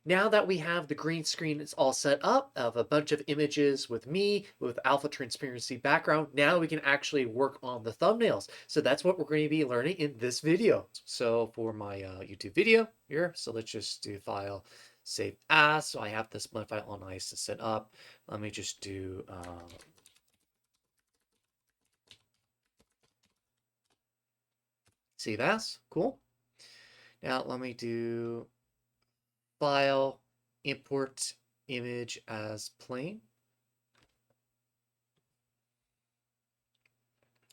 Now that we have the green screen is all set up of a bunch of images with me with alpha transparency background, now we can actually work on the thumbnails. So that's what we're going to be learning in this video. So for my YouTube video here, so let's just do file save as. So I have this file all nice to set up. Let me just do save as. Cool. Now let me do file import image as plain.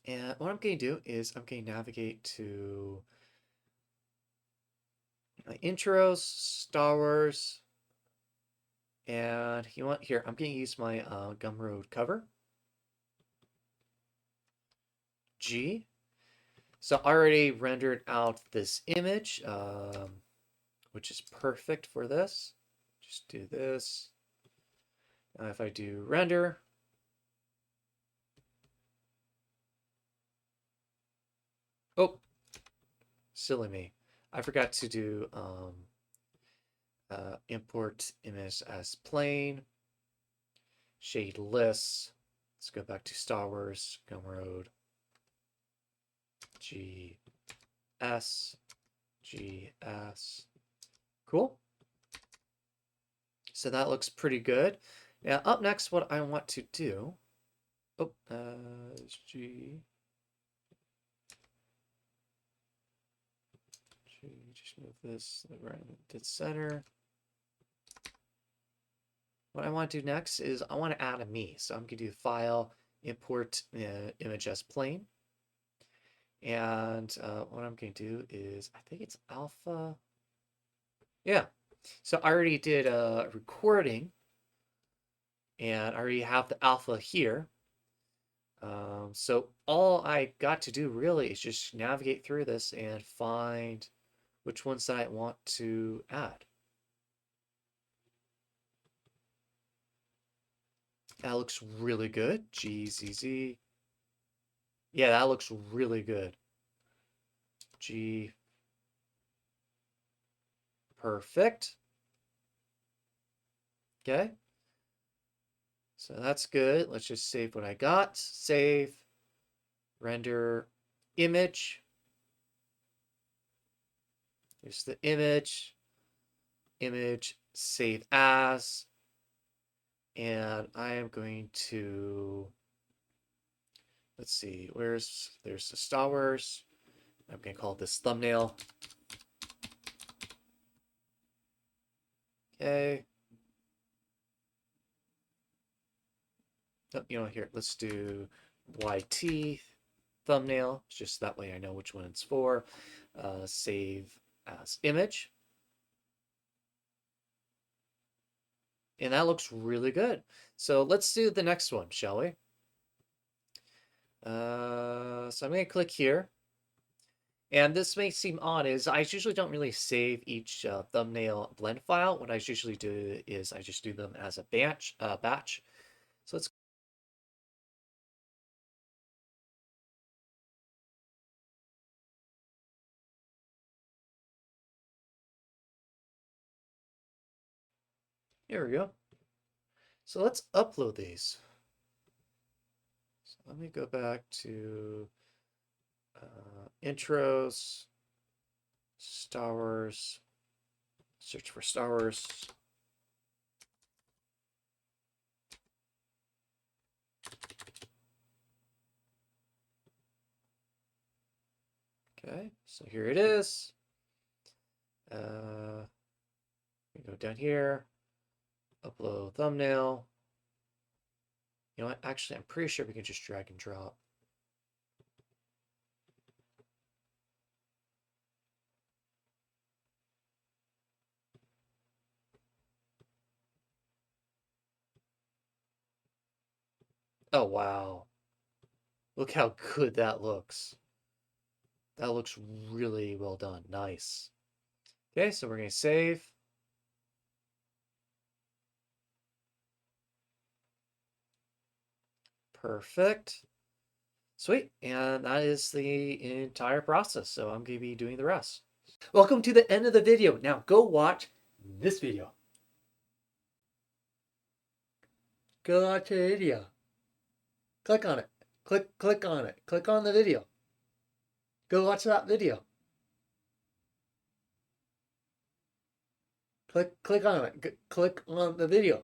And what I'm going to do is I'm going to navigate to my intros, Star Wars, and you want here, I'm going to use my Gumroad cover. G. So I already rendered out this image, which is perfect for this. Just do this. Now if I do render, oh, silly me. I forgot to do import image as plain, shade lists. Let's go back to Star Wars, Gumroad, GS, GS. Cool. So that looks pretty good. Now up next, what I want to do, is just move this right to center. What I want to do next is I want to add a me. So I'm going to do file, import image as plain. And what I'm going to do is, I think it's alpha. Yeah. So I already did a recording and I already have the alpha here. So all I got to do really is just navigate through this and find which ones that I want to add. That looks really good. GZZ. Yeah, that looks really good. G. Perfect. Okay. So that's good. Let's just save what I got. Save. Render image. Here's the image. Image. Save as. And I am going to, let's see, there's the Star Wars. I'm going to call this thumbnail. Okay. Oh, you know, here, let's do YT thumbnail. Just that way I know which one it's for. Save as image. And that looks really good. So let's do the next one, shall we? So I'm going to click here. And this may seem odd, is I usually don't really save each thumbnail blend file. What I usually do is I just do them as a batch. So let's. Here we go. So let's upload these. So let me go back to intros, Star Wars, search for Star Wars. Okay, so here it is. We go down here, upload thumbnail. You know what? Actually, I'm pretty sure we can just drag and drop. Oh, wow. Look how good that looks. That looks really well done. Nice. Okay, so we're going to save. Perfect. Sweet. And that is the entire process. So I'm going to be doing the rest. Welcome to the end of the video. Now go watch this video. Go watch the video. Click on it. Click on it. Click on the video. Go watch that video. Click on it. Click on the video.